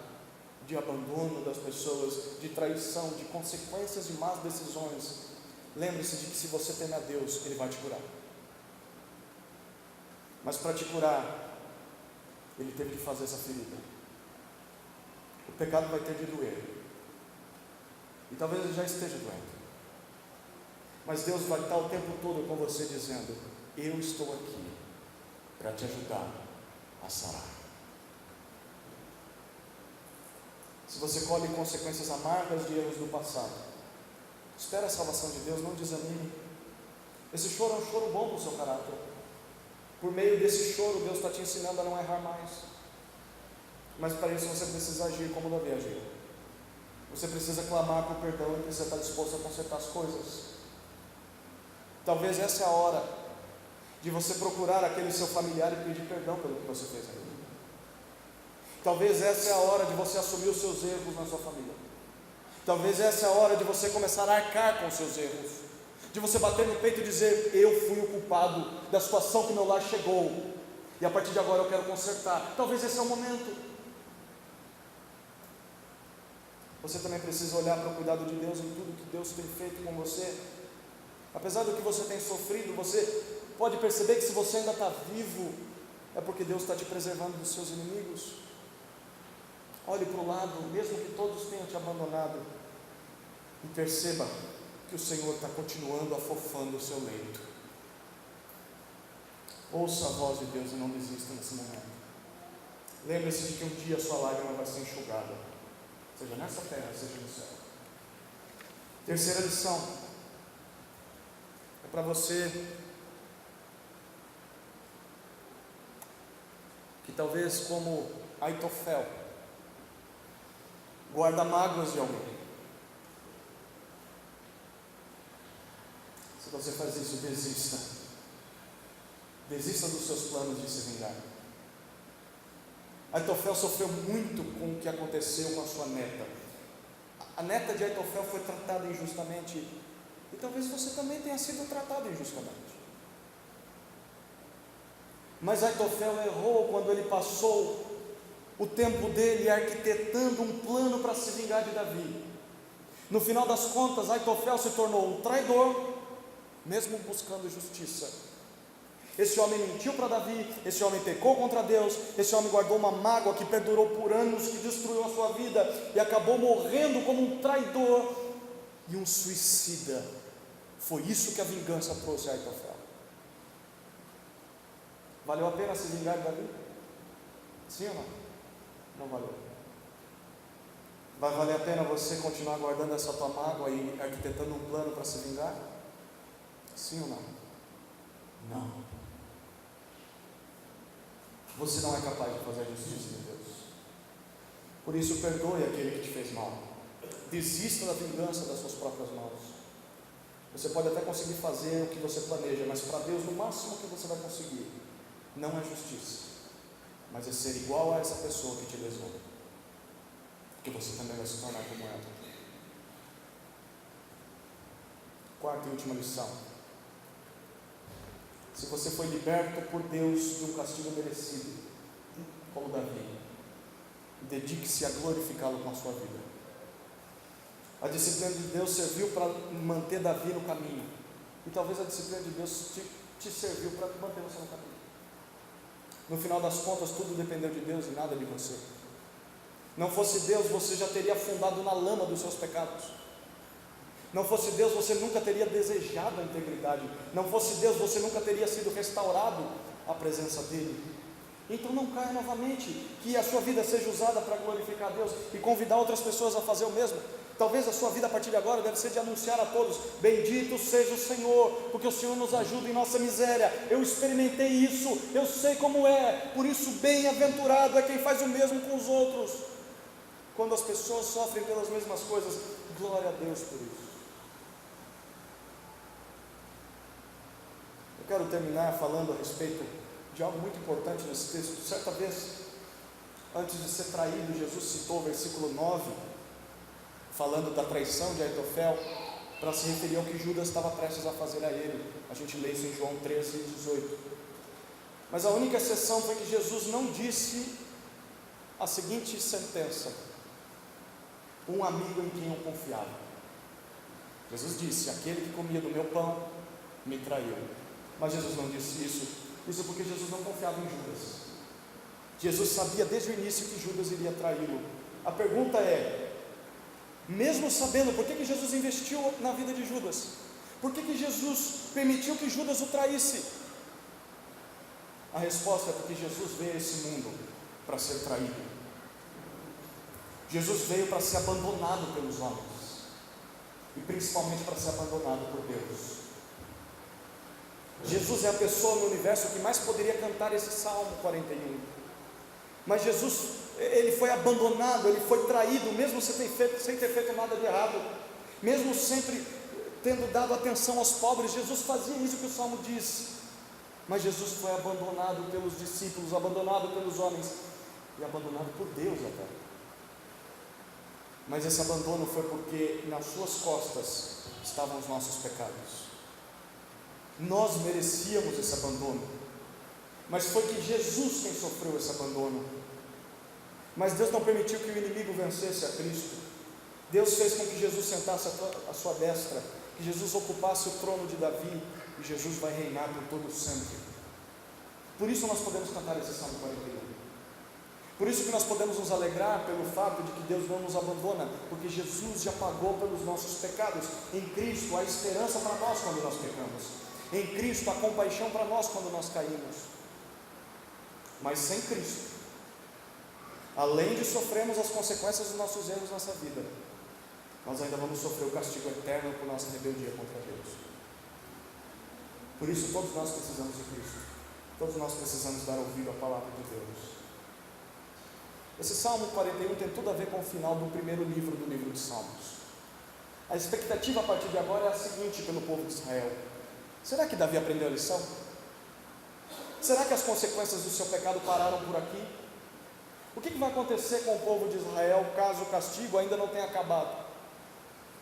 de abandono das pessoas, de traição, de consequências de más decisões, lembre-se de que se você teme a Deus, Ele vai te curar. Mas para te curar, Ele teve que fazer essa ferida. O pecado vai ter de doer. E talvez ele já esteja doendo. Mas Deus vai estar o tempo todo com você dizendo: eu estou aqui para te ajudar a sarar. Se você colhe consequências amargas de erros do passado, espera a salvação de Deus, não desanime. Esse choro é um choro bom para o seu caráter. Por meio desse choro, Deus está te ensinando a não errar mais. Mas para isso você precisa agir como Davi agiu. Você precisa clamar por perdão e precisa estar disposto a consertar as coisas. Talvez essa é a hora de você procurar aquele seu familiar e pedir perdão pelo que você fez a ele. Talvez essa é a hora de você assumir os seus erros na sua família. Talvez essa é a hora de você começar a arcar com os seus erros, de você bater no peito e dizer: eu fui o culpado da situação que meu lar chegou, e a partir de agora eu quero consertar. Talvez esse é o momento. Você também precisa olhar para o cuidado de Deus em tudo que Deus tem feito com você. Apesar do que você tem sofrido, você pode perceber que se você ainda está vivo, é porque Deus está te preservando dos seus inimigos. Olhe para o lado, mesmo que todos tenham te abandonado, e perceba que o Senhor está continuando afofando o seu leito. Ouça a voz de Deus e não desista nesse momento. Lembre-se de que um dia a sua lágrima vai ser enxugada, seja nessa terra, seja no céu. Terceira lição é para você que talvez, como Aitofel, guarda mágoas de alguém. Se você faz isso, desista. Desista dos seus planos de se vingar. Aitofel sofreu muito com o que aconteceu com a sua neta. A neta de Aitofel foi tratada injustamente, e talvez você também tenha sido tratado injustamente. Mas Aitofel errou quando ele passou o tempo dele arquitetando um plano para se vingar de Davi. No final das contas, Aitofel se tornou um traidor, mesmo buscando justiça. Esse homem mentiu para Davi, esse homem pecou contra Deus, esse homem guardou uma mágoa que perdurou por anos, que destruiu a sua vida e acabou morrendo como um traidor e um suicida. Foi isso que a vingança trouxe a Aitofel. Valeu a pena se vingar de Davi? Sim ou não? Não valeu. Vai valer a pena você continuar guardando essa tua mágoa e arquitetando um plano para se vingar? Sim ou não? Não. Você não é capaz de fazer a justiça de Deus. Por isso, perdoe aquele que te fez mal. Desista da vingança das suas próprias mãos. Você pode até conseguir fazer o que você planeja, mas para Deus, no máximo que você vai conseguir não é justiça, mas é ser igual a essa pessoa que te lesou, porque você também vai se tornar como ela. Quarta e última lição: se você foi liberto por Deus de um castigo merecido, como Davi, dedique-se a glorificá-lo com a sua vida. A disciplina de Deus serviu para manter Davi no caminho, e talvez a disciplina de Deus te serviu para manter você no caminho. No final das contas, tudo dependeu de Deus e nada de você. Não fosse Deus, você já teria afundado na lama dos seus pecados. Não fosse Deus, você nunca teria desejado a integridade. Não fosse Deus, você nunca teria sido restaurado à presença dEle. Então não caia novamente, que a sua vida seja usada para glorificar a Deus e convidar outras pessoas a fazer o mesmo. Talvez a sua vida a partir de agora deve ser de anunciar a todos: bendito seja o Senhor, porque o Senhor nos ajuda em nossa miséria. Eu experimentei isso, eu sei como é, por isso bem-aventurado é quem faz o mesmo com os outros. Quando as pessoas sofrem pelas mesmas coisas, glória a Deus por isso. Eu quero terminar falando a respeito de algo muito importante nesse texto. Certa vez, antes de ser traído, Jesus citou o versículo 9, falando da traição de Aitofel, para se referir ao que Judas estava prestes a fazer a ele. A gente lê isso em João 13, 18. Mas a única exceção foi que Jesus não disse a seguinte sentença: um amigo em quem eu confiava. Jesus disse: aquele que comia do meu pão me traiu. Mas Jesus não disse isso porque Jesus não confiava em Judas. Jesus sabia desde o início que Judas iria traí-lo. A pergunta é, mesmo sabendo, por que Jesus investiu na vida de Judas? Por que Jesus permitiu que Judas o traísse? A resposta é porque Jesus veio a esse mundo para ser traído. Jesus veio para ser abandonado pelos homens, e principalmente para ser abandonado por Deus. Jesus é a pessoa no universo que mais poderia cantar esse Salmo 41. Mas Jesus, ele foi abandonado, ele foi traído, mesmo sem ter feito nada de errado, mesmo sempre tendo dado atenção aos pobres. Jesus fazia isso que o Salmo diz. Mas Jesus foi abandonado pelos discípulos, abandonado pelos homens e abandonado por Deus até. Mas esse abandono foi porque nas suas costas estavam os nossos pecados. Nós merecíamos esse abandono, mas foi que Jesus quem sofreu esse abandono. Mas Deus não permitiu que o inimigo vencesse a Cristo. Deus fez com que Jesus sentasse à sua destra, que Jesus ocupasse o trono de Davi, e Jesus vai reinar por todo sempre. Por isso nós podemos cantar esse Salmo 41. Por isso que nós podemos nos alegrar pelo fato de que Deus não nos abandona, porque Jesus já pagou pelos nossos pecados. Em Cristo há esperança para nós quando nós pecamos. Em Cristo há compaixão para nós quando nós caímos. Mas sem Cristo, além de sofrermos as consequências dos nossos erros nessa vida, nós ainda vamos sofrer o castigo eterno por nossa rebeldia contra Deus. Por isso todos nós precisamos de Cristo. Todos nós precisamos dar ouvido à palavra de Deus. Esse Salmo 41 tem tudo a ver com o final do primeiro livro do livro de Salmos. A expectativa a partir de agora é a seguinte pelo povo de Israel: será que Davi aprendeu a lição? Será que as consequências do seu pecado pararam por aqui? O que vai acontecer com o povo de Israel caso o castigo ainda não tenha acabado?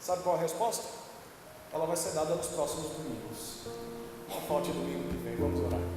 Sabe qual a resposta? Ela vai ser dada nos próximos domingos. Não falte domingo que vem, vamos orar.